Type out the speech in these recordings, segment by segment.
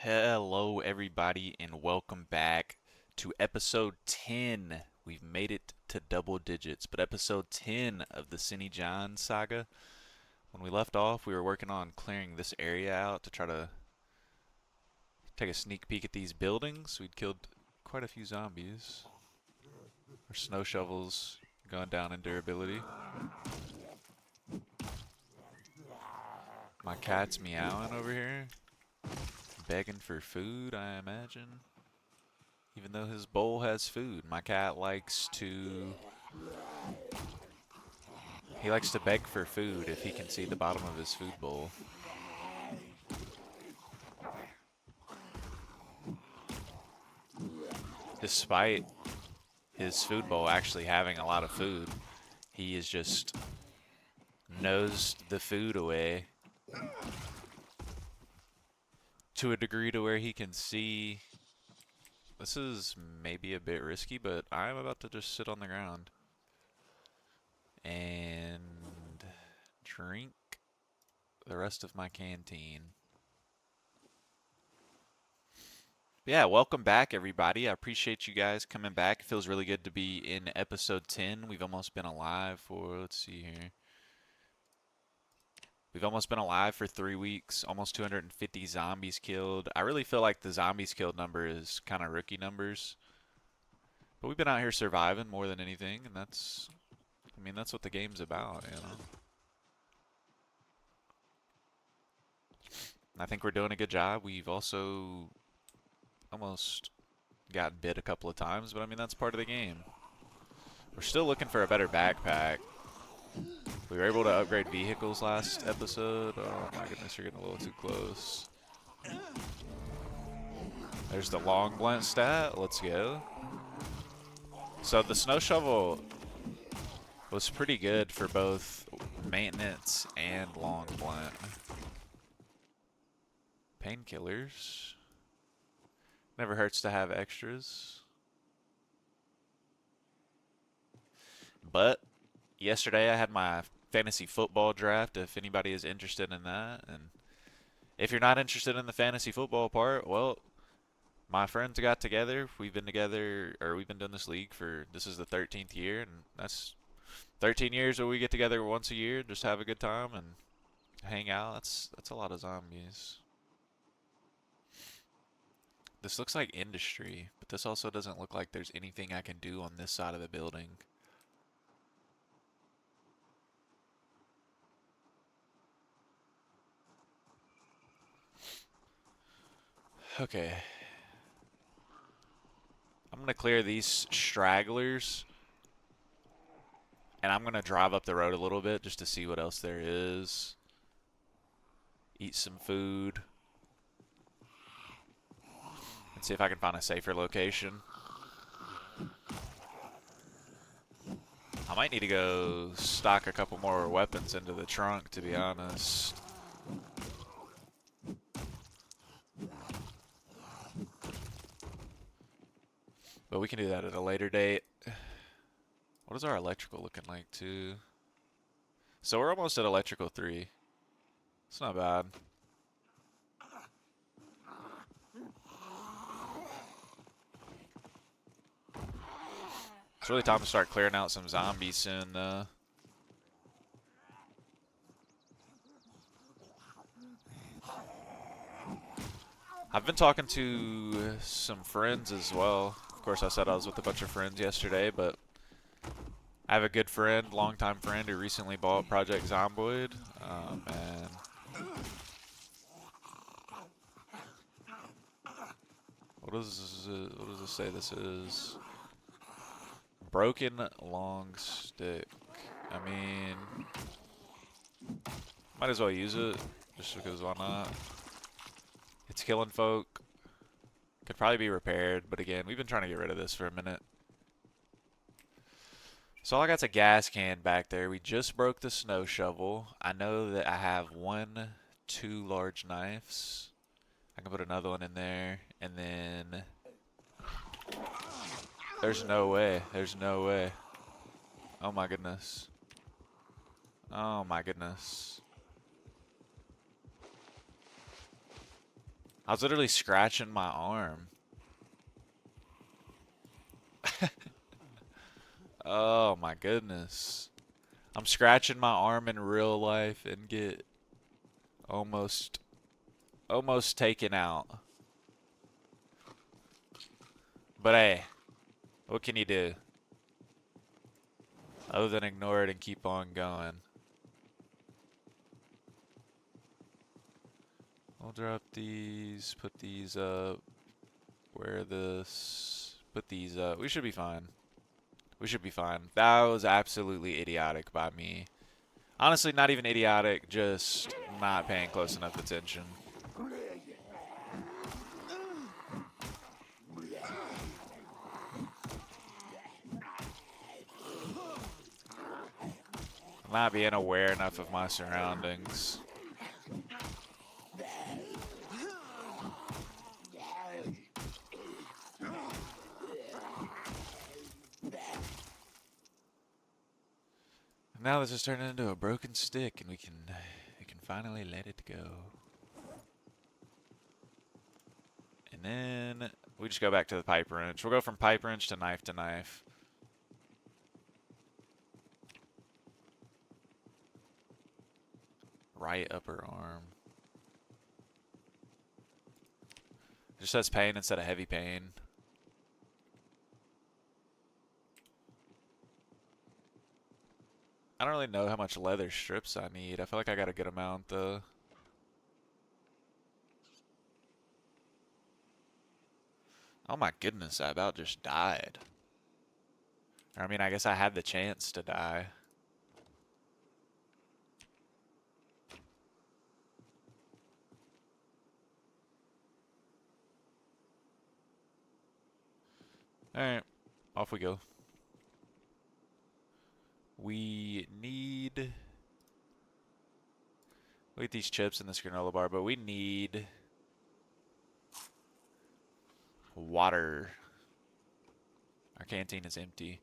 Hello, everybody, and welcome back to episode 10. We've made it to double digits, but episode 10 of the Sinny saga. When we left off, we were working on clearing this area out to try to take a sneak peek at these buildings. We'd killed quite a few zombies. Our snow shovels going down in durability. My cat's meowing over here, begging for food, I imagine. Even though his bowl has food, my cat likes to... He likes to beg for food if he can see the bottom of his food bowl. Despite his food bowl actually having a lot of food, he is just nosed the food away to a degree to where he can see. This is maybe a bit risky, but I'm about to just sit on the ground and drink the rest of my canteen. Yeah, welcome back, everybody. I appreciate you guys coming back. It feels really good to be in episode 10. We've almost been alive for, let's see here. We've almost been alive for 3 weeks, almost 250 zombies killed. I really feel like the zombies killed number is kind of rookie numbers. But we've been out here surviving more than anything, and that's, I mean, that's what the game's about, you know. I think we're doing a good job. We've also almost got bit a couple of times, but I mean, that's part of the game. We're still looking for a better backpack. We were able to upgrade vehicles last episode. Oh my goodness, you're getting a little too close. There's the long blunt stat. Let's go. So the snow shovel was pretty good for both maintenance and long blunt. Painkillers. Never hurts to have extras. But yesterday I had my fantasy football draft if anybody is interested in that. And if you're not interested in the fantasy football part, well, my friends got together. We've been together, or we've been doing this league for, this is the 13th year, and that's 13 years where we get together once a year, just have a good time and hang out. That's a lot of zombies. This looks like industry, but this also doesn't look like there's anything I can do on this side of the building. Okay. I'm going to clear these stragglers, and I'm going to drive up the road a little bit just to see what else there is. Eat some food. And see if I can find a safer location. I might need to go stock a couple more weapons into the trunk, to be honest. But we can do that at a later date. What is our electrical looking like, too? So we're almost at electrical 3. It's not bad. It's really time to start clearing out some zombies soon, though. I've been talking to some friends as well. Of course, I said I was with a bunch of friends yesterday, but I have a good friend, longtime friend, who recently bought Project Zomboid. Oh, man. What does it say this is? Broken long stick. I mean, might as well use it, just because why not? It's killing folk. Could probably be repaired, but again, we've been trying to get rid of this for a minute. So all I got's a gas can back there. We just broke the snow shovel. I know that I have 2 large knives. I can put another one in there, and then there's no way. There's no way. Oh my goodness. Oh my goodness. I was literally scratching my arm. Oh my goodness. I'm scratching my arm in real life and get almost taken out. But hey, what can you do? Other than ignore it and keep on going. I'll drop these, put these up, wear this, put these up. We should be fine. We should be fine. That was absolutely idiotic by me. Honestly, not even idiotic, just not paying close enough attention. Not being aware enough of my surroundings. Now this is turning into a broken stick, and we can finally let it go. And then we just go back to the pipe wrench. We'll go from pipe wrench to knife to knife. Right upper arm. Just says pain instead of heavy pain. I don't really know how much leather strips I need. I feel like I got a good amount though. Oh my goodness, I about just died. I mean, I guess I had the chance to die. Alright, off we go. We need these chips in this granola bar, but we need water. Our canteen is empty.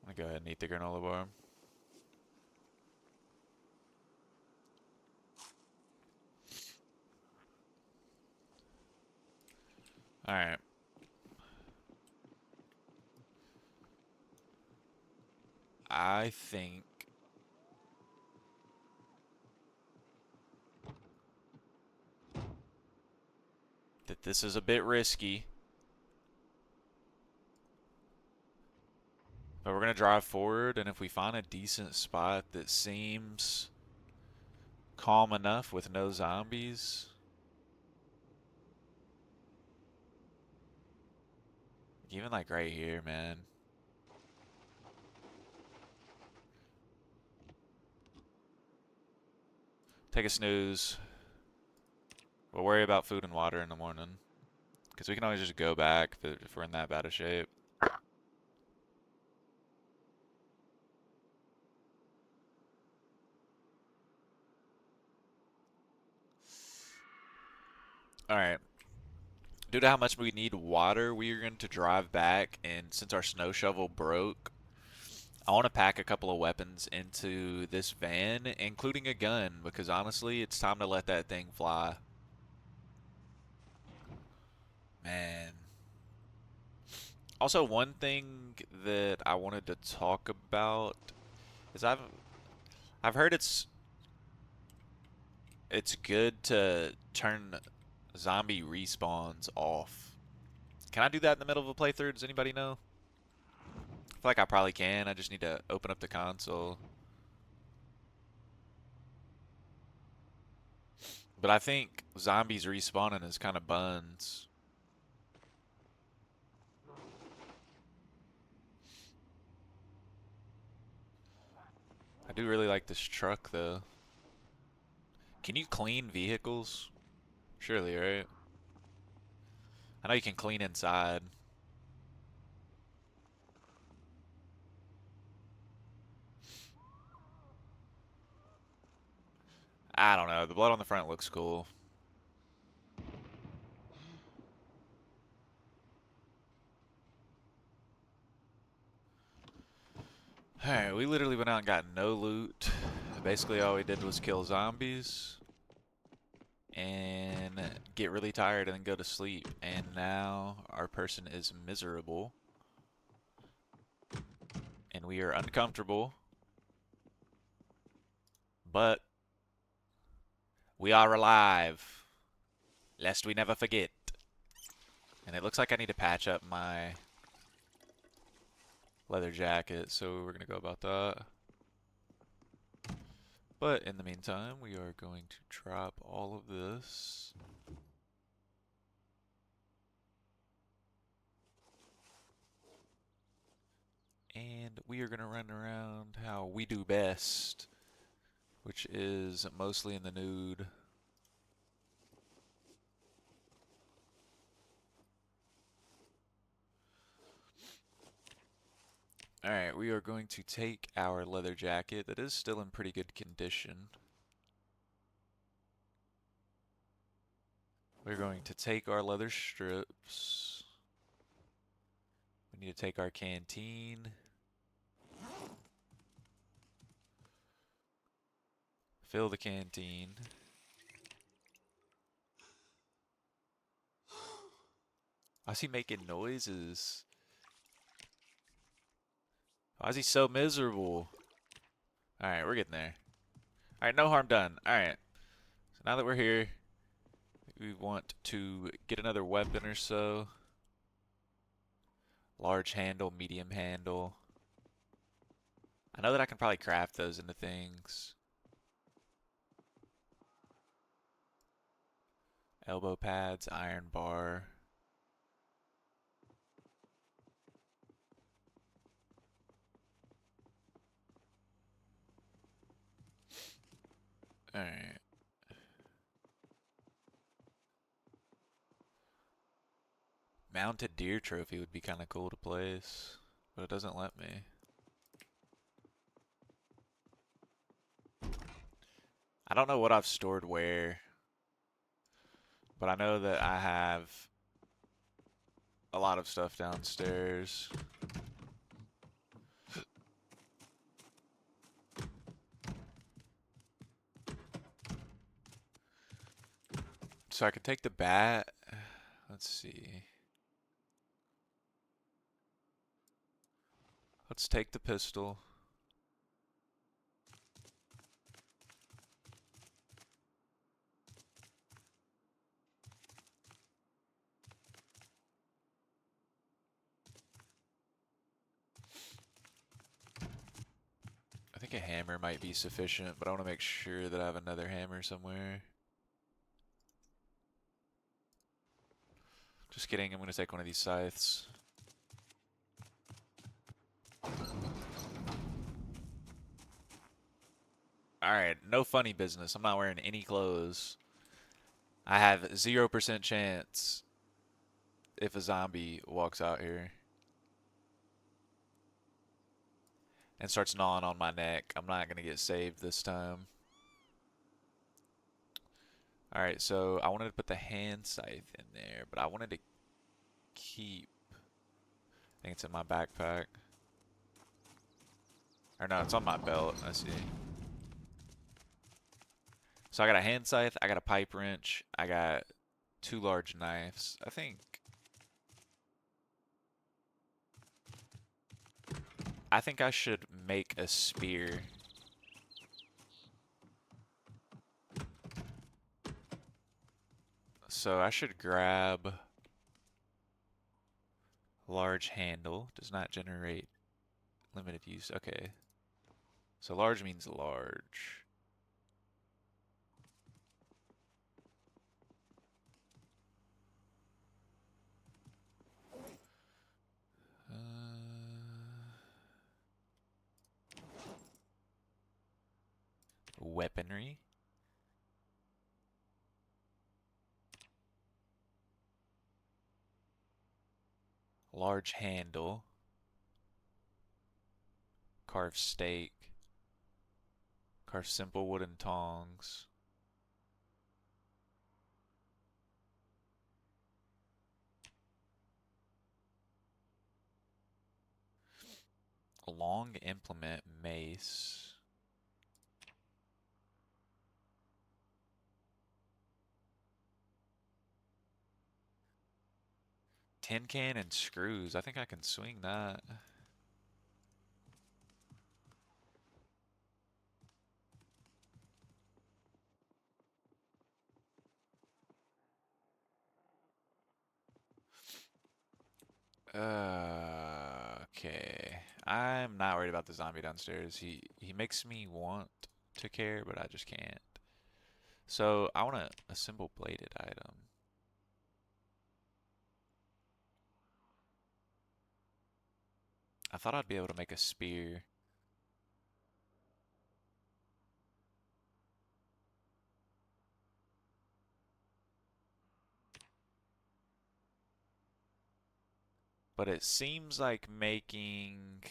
I'm gonna go ahead and eat the granola bar. Alright. I think that this is a bit risky. But we're going to drive forward, and if we find a decent spot that seems calm enough with no zombies, even like right here, man. Take a snooze. We'll worry about food and water in the morning. Because we can always just go back if we're in that bad of shape. Alright. Due to how much we need water, we are going to drive back, and since our snow shovel broke, I want to pack a couple of weapons into this van, including a gun, because honestly, it's time to let that thing fly. Man. Also, one thing that I wanted to talk about is I've heard it's good to turn zombie respawns off. Can I do that in the middle of a playthrough? Does anybody know? I feel like I probably can. I just need to open up the console. But I think zombies respawning is kind of buns. I do really like this truck, though. Can you clean vehicles? Surely, right? I know you can clean inside. I don't know. The blood on the front looks cool. Alright, we literally went out and got no loot. Basically all we did was kill zombies and get really tired and then go to sleep. And now our person is miserable. And we are uncomfortable. But we are alive. Lest we never forget. And it looks like I need to patch up my leather jacket, so we're gonna go about that. But in the meantime, we are going to drop all of this. And we are gonna run around how we do best, which is mostly in the nude. Alright, we are going to take our leather jacket that is still in pretty good condition. We're going to take our leather strips. We need to take our canteen. Fill the canteen. Why is he making noises? Why is he so miserable? Alright, we're getting there. Alright, no harm done. Alright. So now that we're here, we want to get another weapon or so. Large handle, medium handle. I know that I can probably craft those into things. Elbow pads, iron bar. Alright. Mounted deer trophy would be kind of cool to place, but it doesn't let me. I don't know what I've stored where, but I know that I have a lot of stuff downstairs. So I could take the bat. Let's see. Let's take the pistol. I think a hammer might be sufficient, but I want to make sure that I have another hammer somewhere. Just kidding, I'm going to take one of these scythes. Alright, no funny business. I'm not wearing any clothes. I have 0% chance if a zombie walks out here and starts gnawing on my neck. I'm not going to get saved this time. Alright, so I wanted to put the hand scythe in there, but I wanted to keep... I think it's in my backpack. Or no, it's on my belt. I see. So I got a hand scythe, I got a pipe wrench, I got 2 large knives. I think I should make a spear. So I should grab large handle. Does not generate limited use. Okay. So large means large. Weaponry. Large handle. Carved stake. Carved simple wooden tongs. long implement mace. Tin can and screws. I think I can swing that. Okay. I'm not worried about the zombie downstairs. He makes me want to care, but I just can't. So I want to assemble bladed item. I thought I'd be able to make a spear. But it seems like making...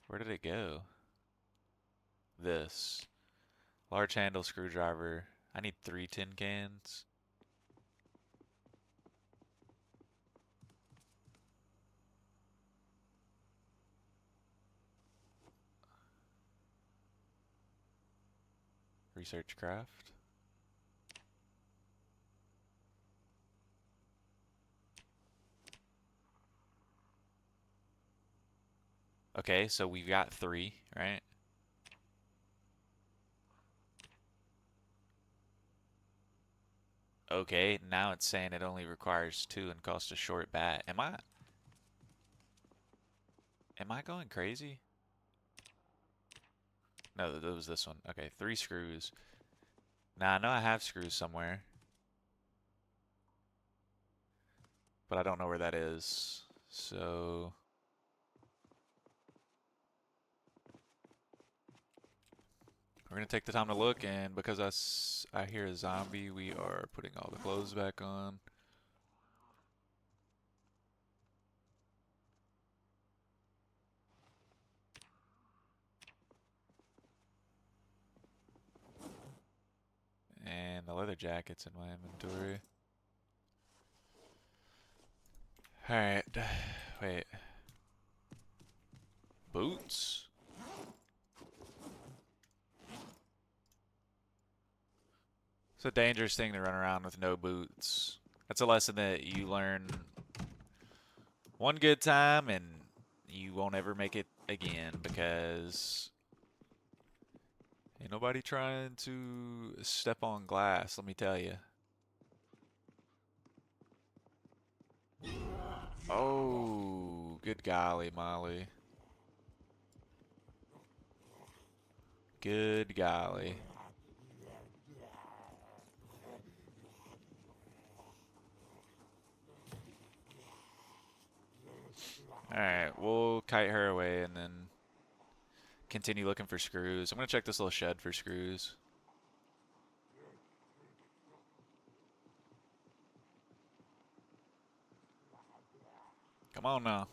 Where did it go? This. Large handle screwdriver. I need 3 tin cans. Research craft. Okay, so we've got 3, right? Okay, now it's saying it only requires 2 and costs a short bat. Am I going crazy? No, that was this one. Okay, 3 screws. Now I know I have screws somewhere, but I don't know where that is. So we're gonna take the time to look, and because I hear a zombie, we are putting all the clothes back on. And the leather jacket's in my inventory. Alright. Wait. Boots? It's a dangerous thing to run around with no boots. That's a lesson that you learn one good time and you won't ever make it again because ain't nobody trying to step on glass, let me tell you. Oh, good golly, Molly. Good golly. Alright, we'll kite her away and then continue looking for screws. I'm gonna check this little shed for screws. Come on now.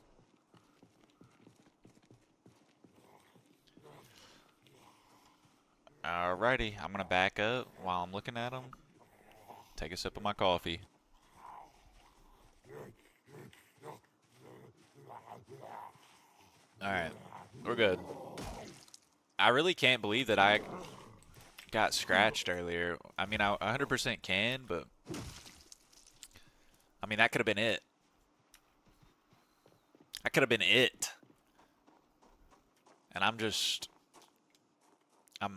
Alrighty, I'm gonna back up while I'm looking at them. Take a sip of my coffee. Alright, we're good. I really can't believe that I got scratched earlier. I mean, I 100% can, but I mean, that could have been it. That could have been it. And I'm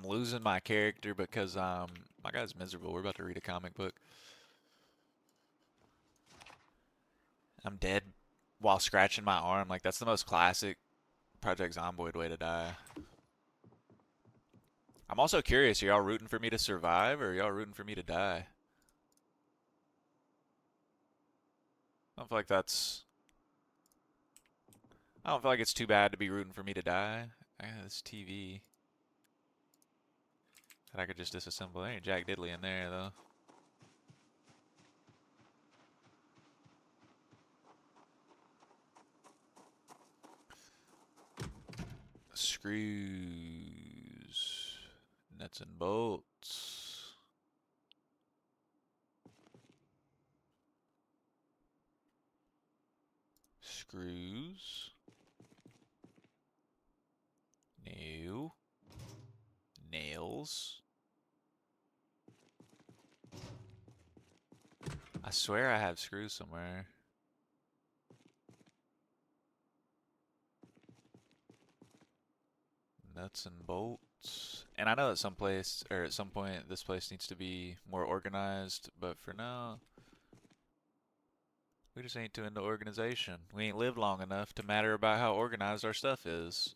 losing my character because my guy's miserable. We're about to read a comic book. I'm dead while scratching my arm. Like, that's the most classic Project Zomboid way to die. I'm also curious, are y'all rooting for me to survive or are y'all rooting for me to die? I don't feel like that's... I don't feel like it's too bad to be rooting for me to die. I got this TV that I could just disassemble. There ain't Jack Diddley in there, though. Screws. Nuts and bolts. nails? I swear I have screws somewhere. Nuts and bolts. And I know at some place, or at some point, this place needs to be more organized, but for now, we just ain't too into organization. We ain't lived long enough to matter about how organized our stuff is.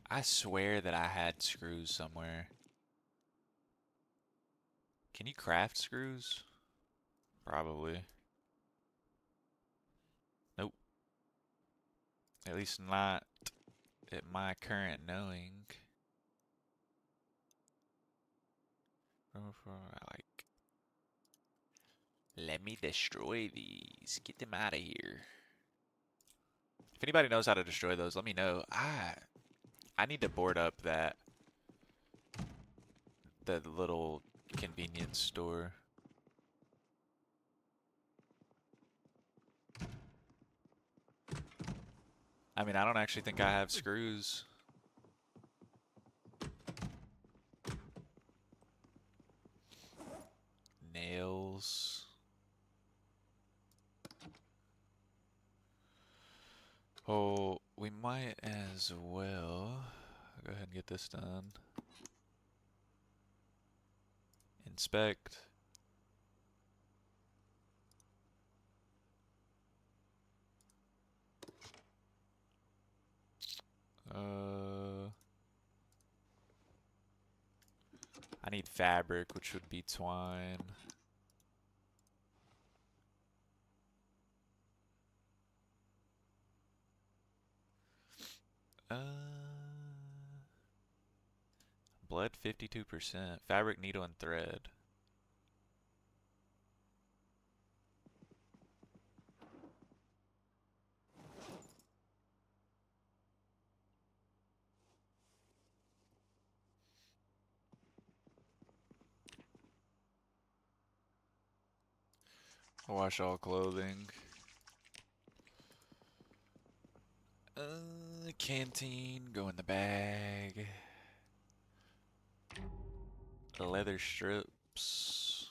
I swear that I had screws somewhere. Can you craft screws? Probably. Nope. At least not at my current knowing. Like, let me destroy these. Get them out of here. If anybody knows how to destroy those, let me know. I need to board up the little convenience store. I mean, I don't actually think I have screws. Nails. Oh, we might as well go ahead and get this done. Inspect. I need fabric, which would be twine. Blood 52%. Fabric, needle, and thread. Wash all clothing. Canteen, go in the bag. Leather strips.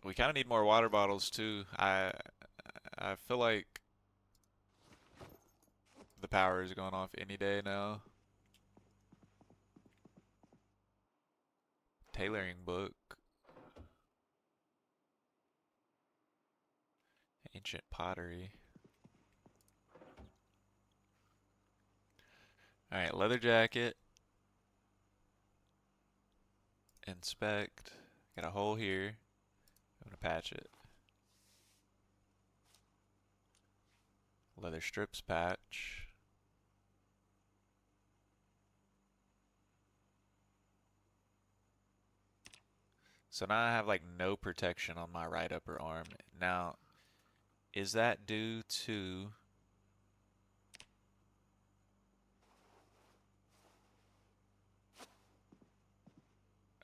We kind of need more water bottles too. I feel like the power is going off any day now. Tailoring book. Ancient pottery. Alright, leather jacket. Inspect. Got a hole here. I'm gonna patch it. Leather strips patch. So now I have like no protection on my right upper arm. Now, is that due to...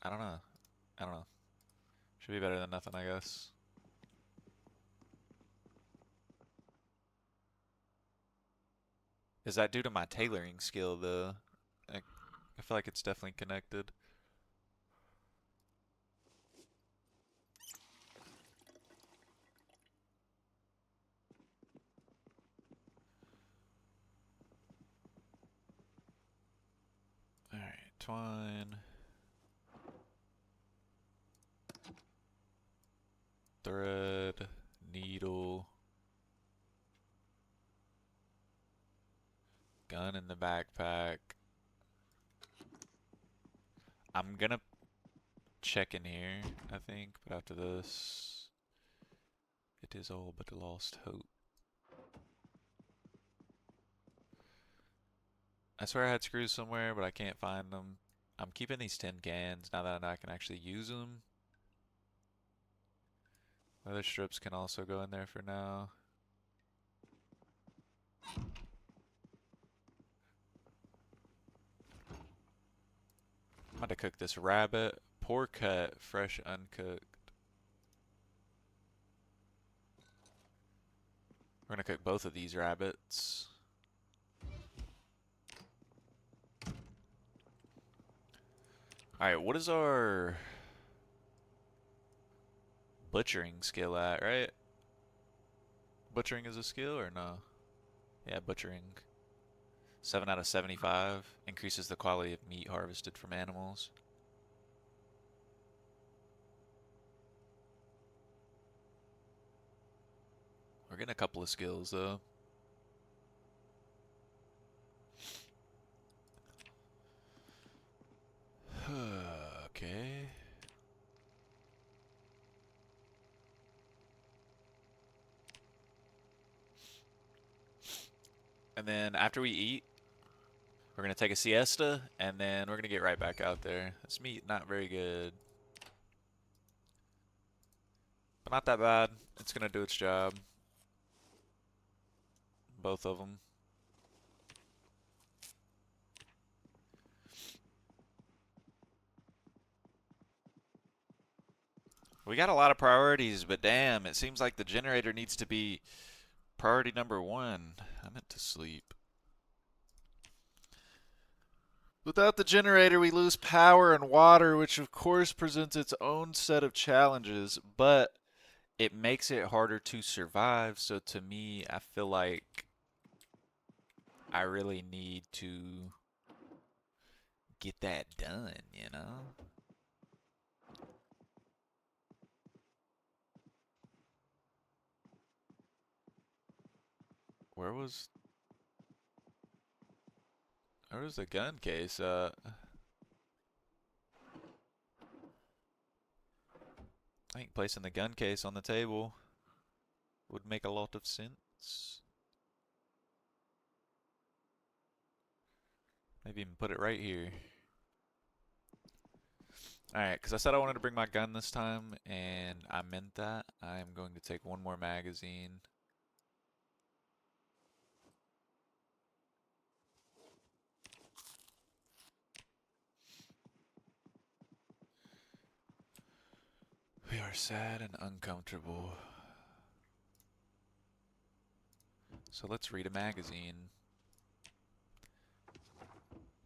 I don't know. I don't know. Should be better than nothing, I guess. Is that due to my tailoring skill, though? I feel like it's definitely connected. Alright, twine. Thread. Needle. Gun in the backpack. I'm gonna check in here, I think, but after this, it is all but a lost hope. I swear I had screws somewhere, but I can't find them. I'm keeping these tin cans now that I can actually use them. Leather strips can also go in there for now. to cook this rabbit. Poor cut, fresh, uncooked. We're gonna cook both of these rabbits. Alright, what is our butchering skill at, right? Butchering is a skill or no? Yeah, butchering. 7 out of 75. Increases the quality of meat harvested from animals. We're getting a couple of skills though. Okay. And then after we eat, we're going to take a siesta, and then we're going to get right back out there. This meat, not very good. But not that bad. It's going to do its job. Both of them. We got a lot of priorities, but damn, it seems like the generator needs to be priority number 1. I meant to sleep. Without the generator, we lose power and water, which of course presents its own set of challenges, but it makes it harder to survive. So to me, I feel like I really need to get that done, you know? Where was the gun case? I think placing the gun case on the table would make a lot of sense. Maybe even put it right here. Alright, because I said I wanted to bring my gun this time, and I meant that. I am going to take one more magazine. We are sad and uncomfortable. So let's read a magazine.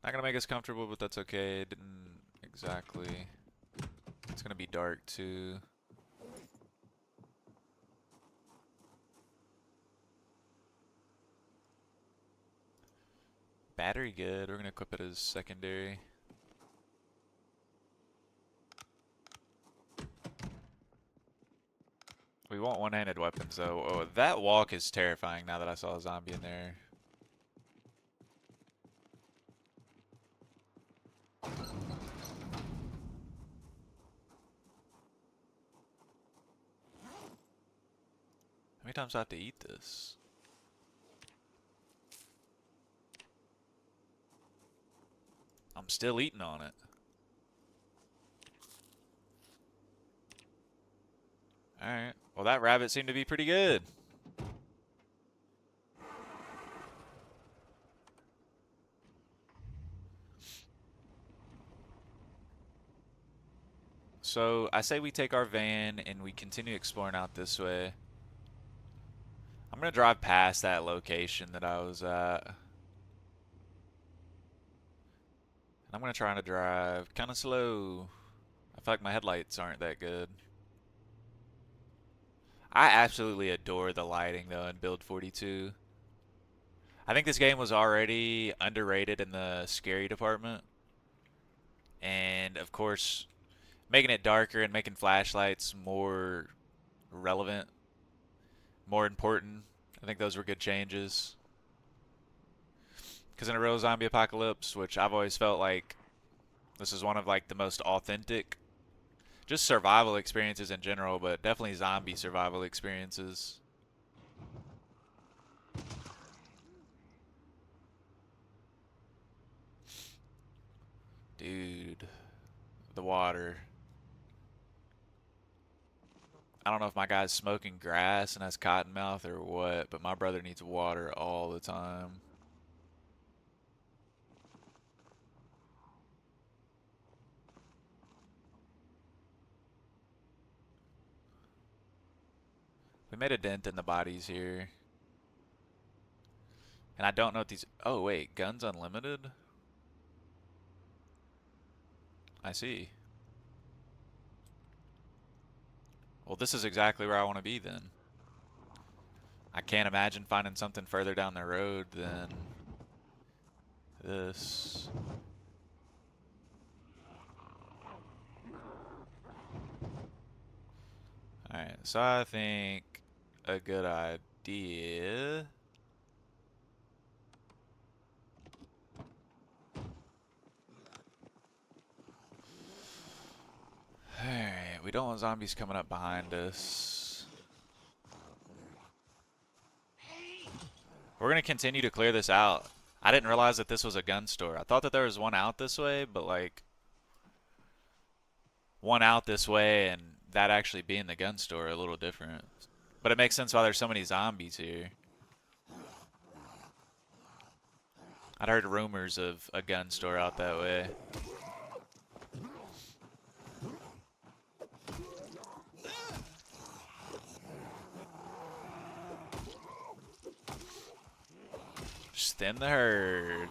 Not gonna make us comfortable, but that's okay. It didn't exactly. It's gonna be dark too. Battery good. We're gonna equip it as secondary. We want one-handed weapons though. Oh, that walk is terrifying now that I saw a zombie in there. How many times do I have to eat this? I'm still eating on it. Alright. Well, that rabbit seemed to be pretty good. So, I say we take our van and we continue exploring out this way. I'm going to drive past that location that I was at. And I'm going to try to drive kind of slow. I feel like my headlights aren't that good. I absolutely adore the lighting though in Build 42. I think this game was already underrated in the scary department. And of course, making it darker and making flashlights more relevant, more important. I think those were good changes. Because in a real zombie apocalypse, which I've always felt like this is one of like the most authentic, just survival experiences in general, but definitely zombie survival experiences. Dude, the water. I don't know if my guy's smoking grass and has cotton mouth or what, but my brother needs water all the time. We made a dent in the bodies here. And I don't know what these... Oh, wait. Guns unlimited? I see. Well, this is exactly where I want to be then. I can't imagine finding something further down the road than this. Alright, so I think a good idea... Alright, we don't want zombies coming up behind us. We're gonna continue to clear this out. I didn't realize that this was a gun store. I thought that there was one out this way, but like... one out this way and that actually being the gun store a little different. But it makes sense why there's so many zombies here. I'd heard rumors of a gun store out that way. Just thin the herd.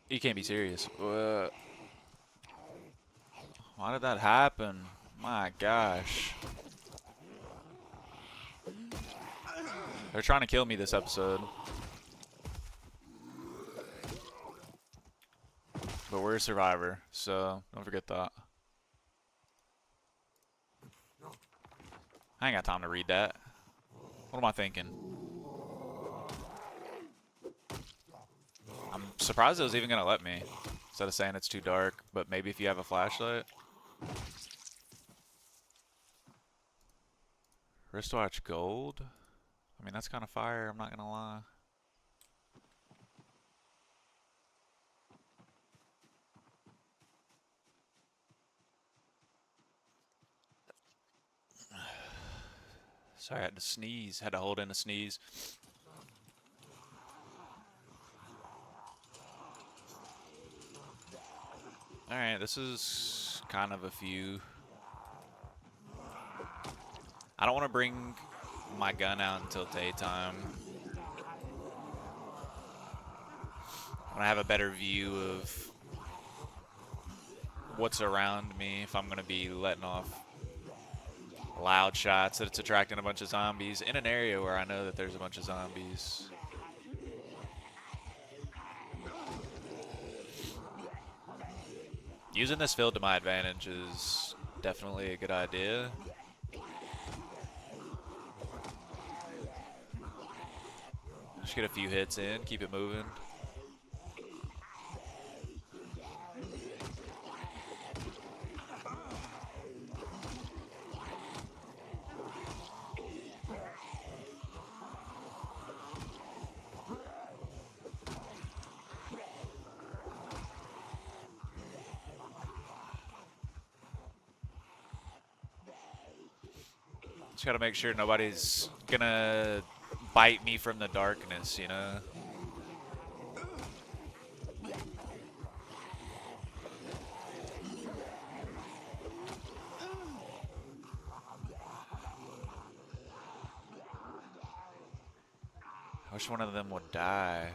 You can't be serious. Why did that happen? My gosh. They're trying to kill me this episode. But we're a survivor, so don't forget that. I ain't got time to read that. What am I thinking? I'm surprised it was even gonna let me. Instead of saying it's too dark, but maybe if you have a flashlight. Wristwatch gold? I mean, that's kind of fire, I'm not gonna lie. Sorry, I had to sneeze. Had to hold in a sneeze. Alright, this is kind of a few. I don't want to bring my gun out until daytime. I want to have a better view of what's around me if I'm going to be letting off loud shots, that it's attracting a bunch of zombies in an area where I know that there's a bunch of zombies. Using this field to my advantage is definitely a good idea. Just get a few hits in, keep it moving. Just gotta make sure nobody's gonna bite me from the darkness, you know? I wish one of them would die.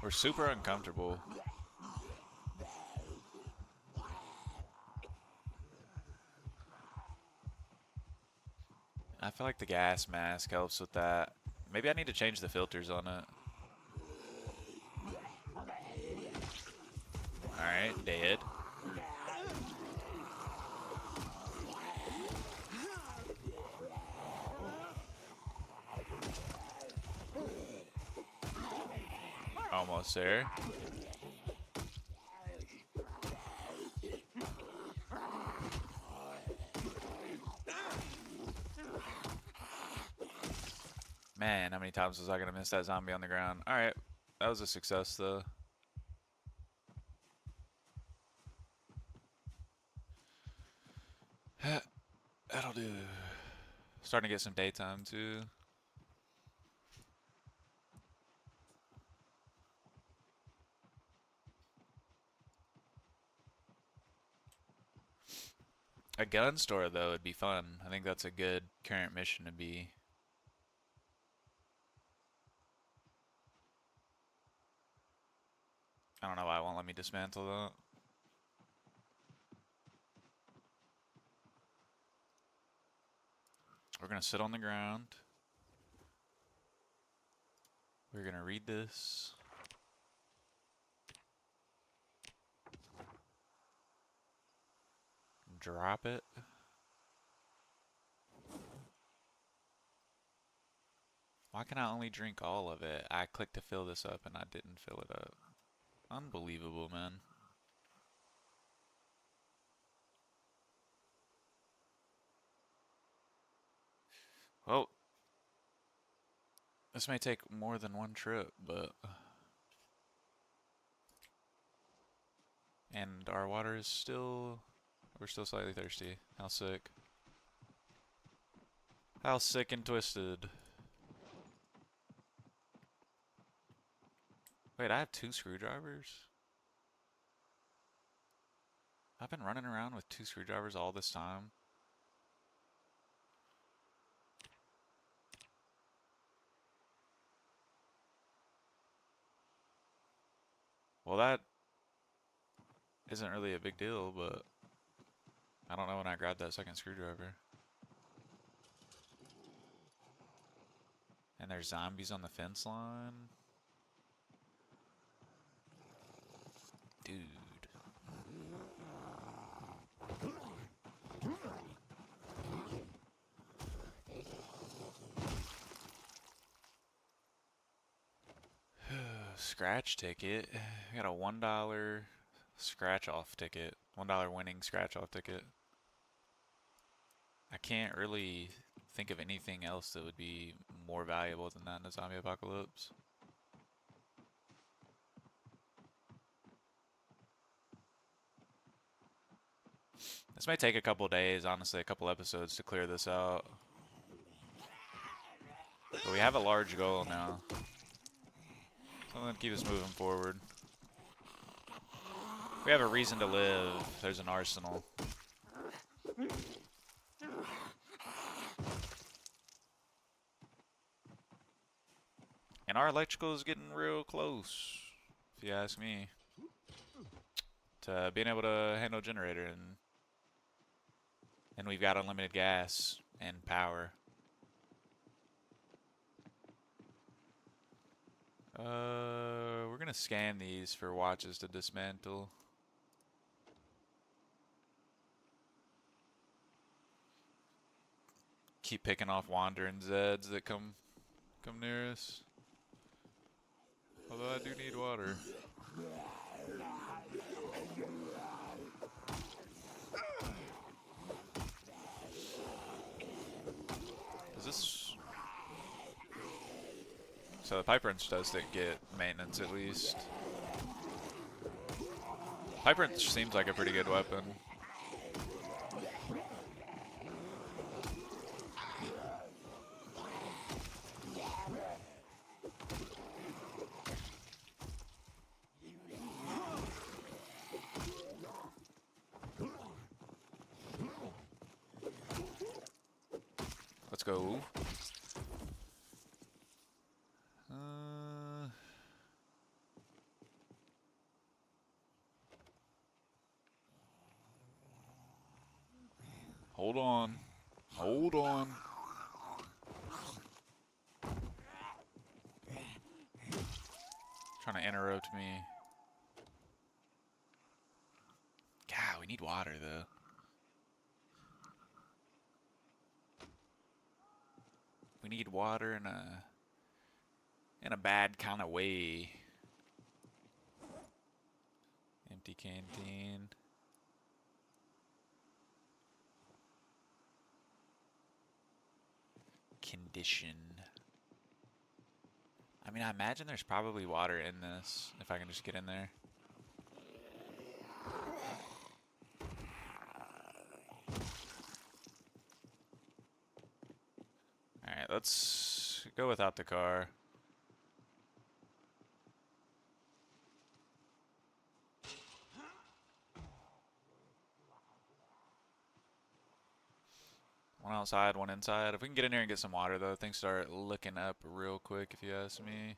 We're super uncomfortable. I feel like the gas mask helps with that. Maybe I need to change the filters on it. Alright, dead. Almost there. Man, how many times was I gonna miss that zombie on the ground? Alright, that was a success though. Starting to get some daytime too. A gun store though would be fun. I think that's a good current mission to be. I don't know why it won't let me dismantle that. We're gonna sit on the ground. We're gonna read this. Drop it. Why can I only drink all of it? I clicked to fill this up and I didn't fill it up. Unbelievable, man. Well, this may take more than one trip, but... And our water is still... We're still slightly thirsty. How sick. How sick and twisted. Wait, I have 2 screwdrivers? I've been running around with 2 screwdrivers all this time. Well, that isn't really a big deal, but I don't know when I grabbed that second screwdriver. And there's zombies on the fence line. Dude. Scratch ticket. I got a $1 scratch off ticket. $1 winning scratch off ticket. I can't really think of anything else that would be more valuable than that in a zombie apocalypse. This may take a couple days, honestly, a couple episodes to clear this out. But we have a large goal now. Something to keep us moving forward. We have a reason to live. There's an arsenal. And our electrical is getting real close, if you ask me, to being able to handle a generator. And we've got unlimited gas and power. We're gonna scan these for watches to dismantle. Keep picking off wandering Zeds that come near us. Although I do need water. Is this... So the pipe wrench does get maintenance at least. Pipe wrench seems like a pretty good weapon. Let's go. Hold on. Hold on. Trying to interrupt me. God, we need water though. We need water in a bad kind of way. Empty canteen. Condition. I mean, I imagine there's probably water in this, if I can just get in there. let's go without the car. One outside, one inside. If we can get in here and get some water, though, things start looking up real quick, if you ask me.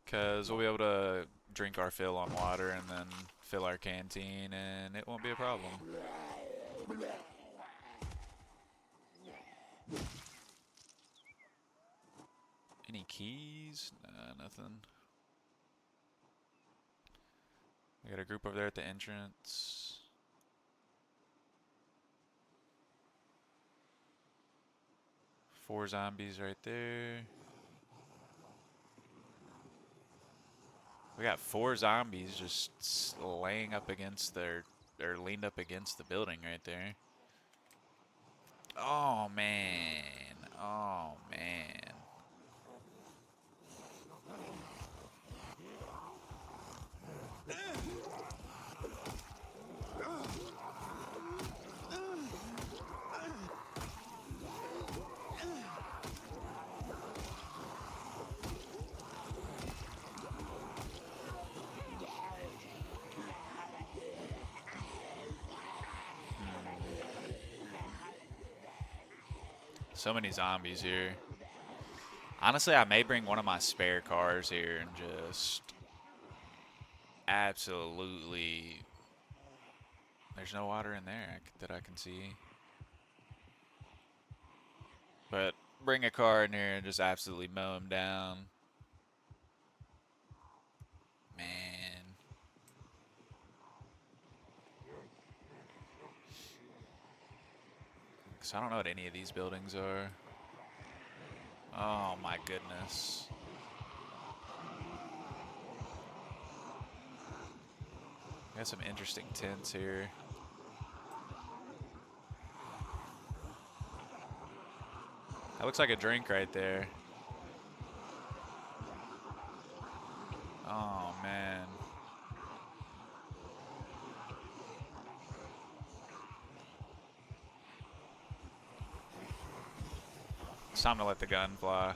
Because we'll be able to drink our fill on water and then fill our canteen, and it won't be a problem. Any keys? Nah, nothing. We got a group over there at the entrance. Four zombies right there. We got four zombies just laying up against their, or leaned up against the building right there. Oh man. Oh man. So many zombies here. Honestly, I may bring one of my spare cars here and just absolutely. There's no water in there that I can see. But bring a car in here and just absolutely mow them down. Man. Because I don't know what any of these buildings are. Oh my goodness. Got some interesting tents here. That looks like a drink right there. Oh man. It's time to let the gun fly.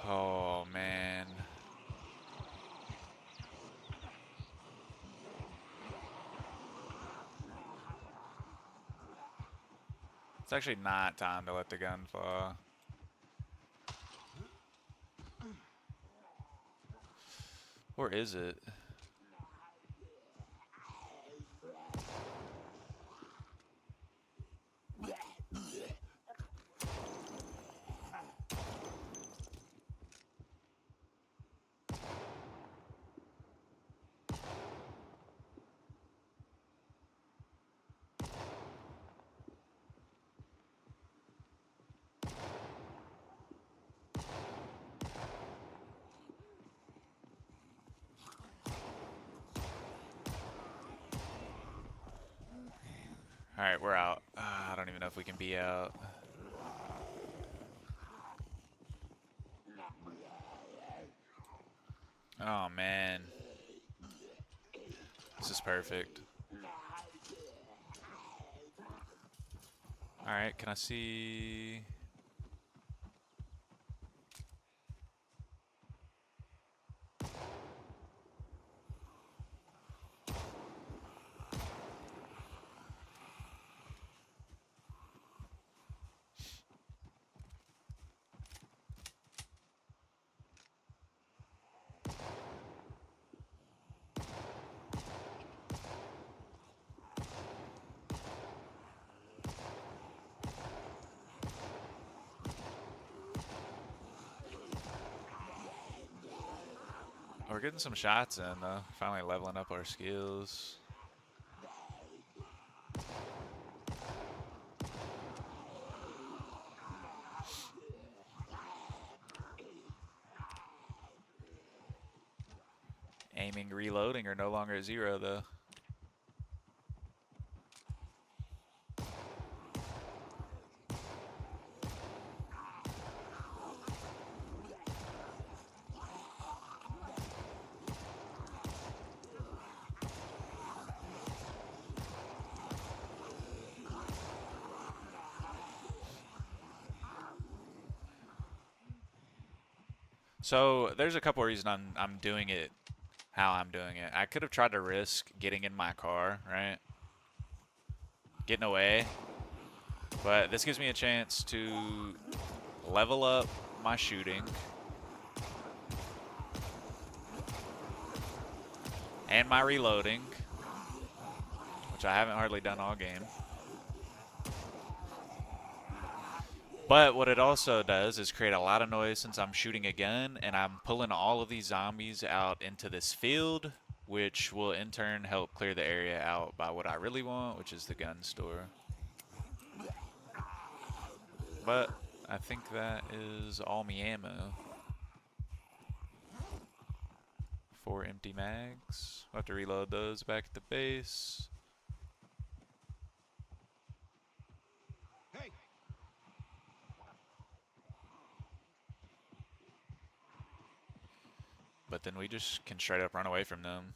Oh man. It's actually not time to let the gun fly. Or is it? Alright, we're out. I don't even know if we can be out. Oh man. This is perfect. Alright, can I see... We're getting some shots in though. Finally leveling up our skills. Aiming, reloading are no longer at 0 though. So there's a couple of reasons I'm doing it how I'm doing it. I could have tried to risk getting in my car, right? Getting away. But this gives me a chance to level up my shooting and my reloading, which I haven't hardly done all game. But what it also does is create a lot of noise since I'm shooting a gun and I'm pulling all of these zombies out into this field, which will in turn help clear the area out by what I really want, which is the gun store. But I think that is all me ammo. 4 empty mags. I'll have to reload those back at the base. Hey. But then we just can straight up run away from them.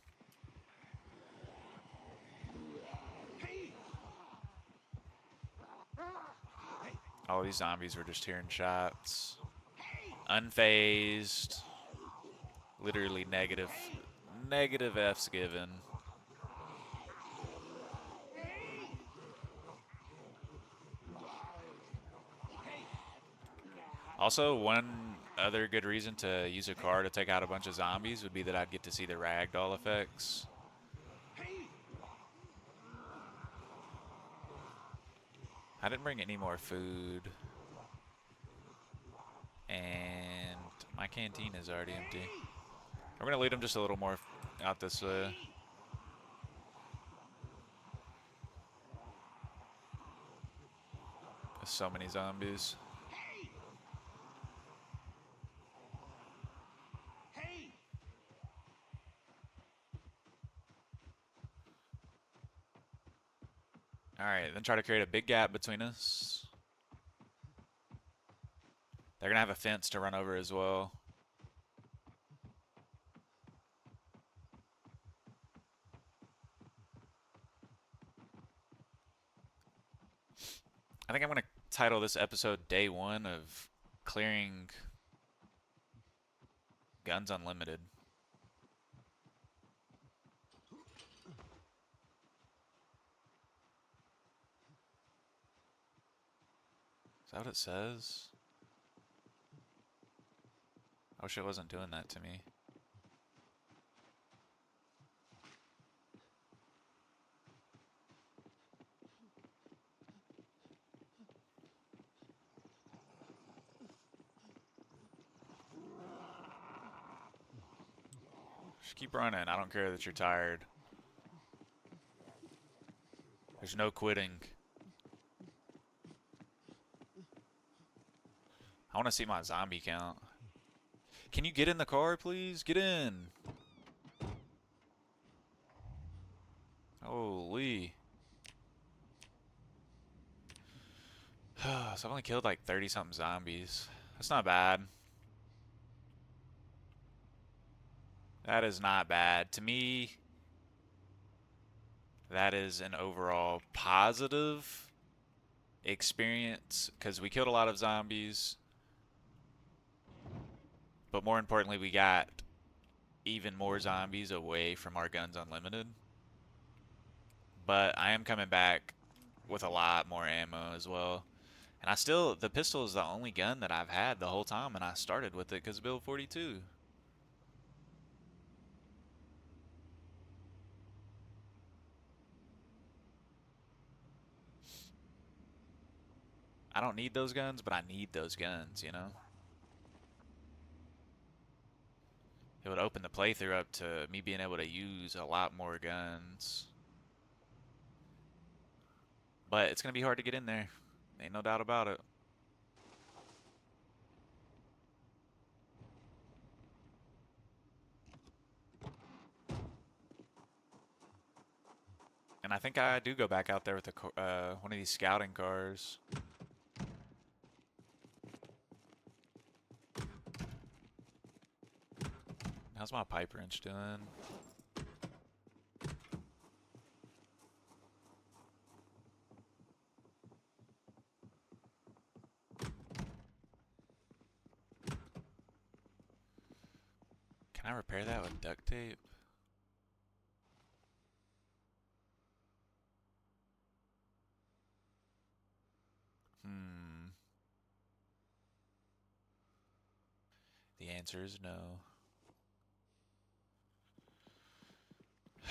All these zombies were just hearing shots. Unfazed. Literally negative F's given. Also, one other good reason to use a car to take out a bunch of zombies would be that I'd get to see the ragdoll effects. I didn't bring any more food. And my canteen is already empty. We're going to lead them just a little more out this way. There's so many zombies. Alright, then try to create a big gap between us. They're going to have a fence to run over as well. I think I'm going to title this episode Day 1 of Clearing Guns Unlimited. Is that what it says? I wish it wasn't doing that to me. Just keep running. I don't care that you're tired. There's no quitting. I want to see my zombie count. Can you get in the car, please? Get in. Holy. So I've only killed like 30-something zombies. That's not bad. That is not bad. To me, that is an overall positive experience because we killed a lot of zombies. But more importantly, we got even more zombies away from our Guns Unlimited. But I am coming back with a lot more ammo as well. And the pistol is the only gun that I've had the whole time, and I started with it because of build 42. I don't need those guns, but I need those guns, you know? It would open the playthrough up to me being able to use a lot more guns. But it's going to be hard to get in there. Ain't no doubt about it. And I think I do go back out there with one of these scouting cars. How's my pipe wrench doing? Can I repair that with duct tape? Hmm. The answer is no.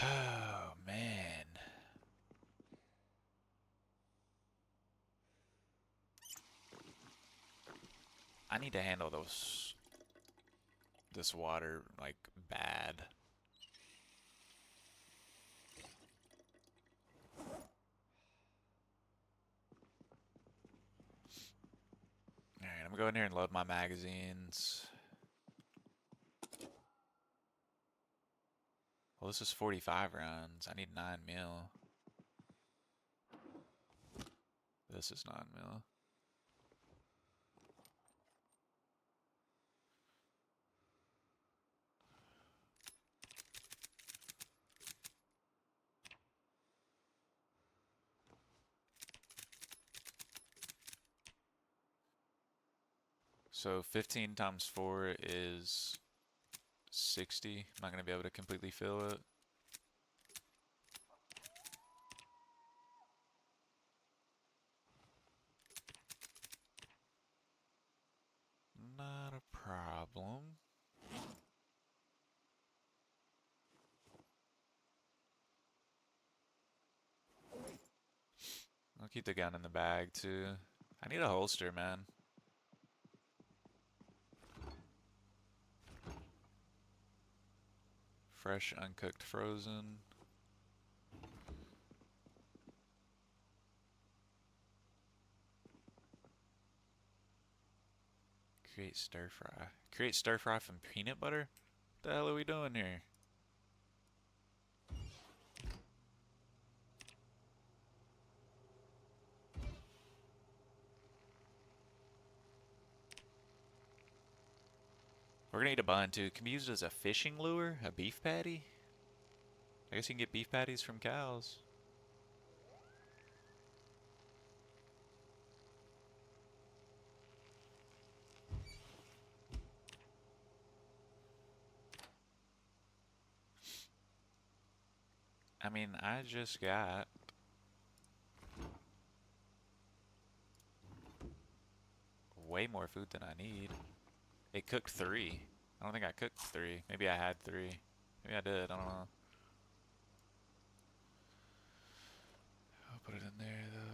Oh, man. I need to handle this water like bad. Alright, I'm gonna go in here and load my magazines. Well, this is 45 rounds. I need 9 mil. This is 9 mil. So 15 times 4 is 60. I'm not going to be able to completely fill it. Not a problem. I'll keep the gun in the bag too. I need a holster, man. Fresh, uncooked, frozen. Create stir fry. Create stir fry from peanut butter? What the hell are we doing here? We're gonna eat a bun too. Can be used as a fishing lure? A beef patty? I guess you can get beef patties from cows. I mean, I just got way more food than I need. It cooked 3. I don't think I cooked 3. Maybe I had 3. Maybe I did. I don't know. I'll put it in there though.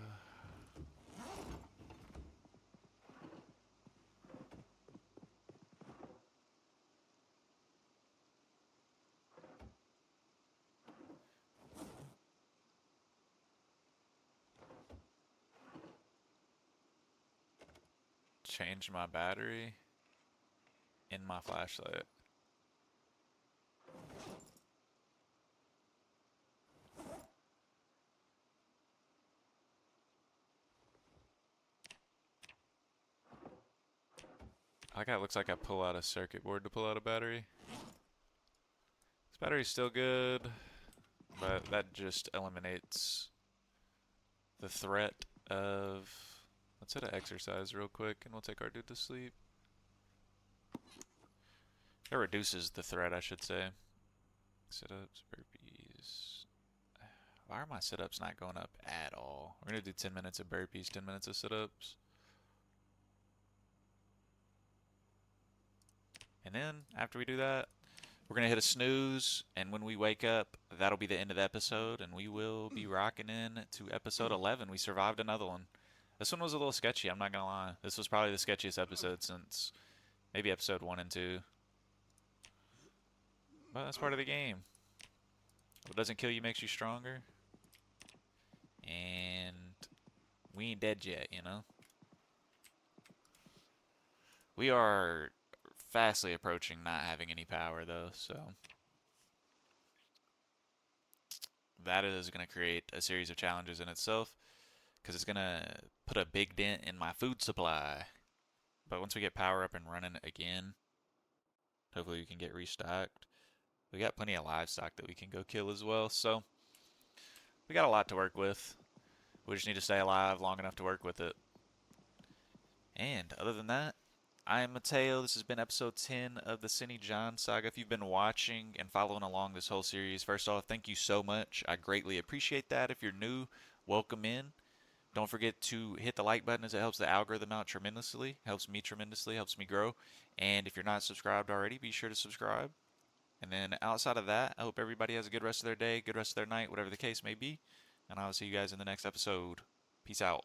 Change my battery in my flashlight. I like how it looks like I pull out a circuit board to pull out a battery. This battery's still good, but that just eliminates the threat of... Let's hit an exercise real quick and we'll take our dude to sleep. It reduces the threat, I should say. Sit-ups, burpees. Why are my sit-ups not going up at all? We're gonna do 10 minutes of burpees, 10 minutes of sit-ups. And then, after we do that, we're gonna hit a snooze, and when we wake up, that'll be the end of the episode, and we will be rocking in to episode 11. We survived another one. This one was a little sketchy, I'm not gonna lie. This was probably the sketchiest episode since maybe episode 1 and 2. But that's part of the game. What doesn't kill you makes you stronger. And we ain't dead yet, you know? We are fastly approaching not having any power, though, so that is going to create a series of challenges in itself because it's going to put a big dent in my food supply. But once we get power up and running again, hopefully we can get restocked. We got plenty of livestock that we can go kill as well, so we got a lot to work with. We just need to stay alive long enough to work with it. And other than that, I am Mateo. This has been episode 10 of the Sinny John saga. If you've been watching and following along this whole series, first off, thank you so much. I greatly appreciate that. If you're new, welcome in. Don't forget to hit the like button as it helps the algorithm out tremendously, helps me tremendously, helps me grow. And if you're not subscribed already, be sure to subscribe. And then outside of that, I hope everybody has a good rest of their day, good rest of their night, whatever the case may be. And I'll see you guys in the next episode. Peace out.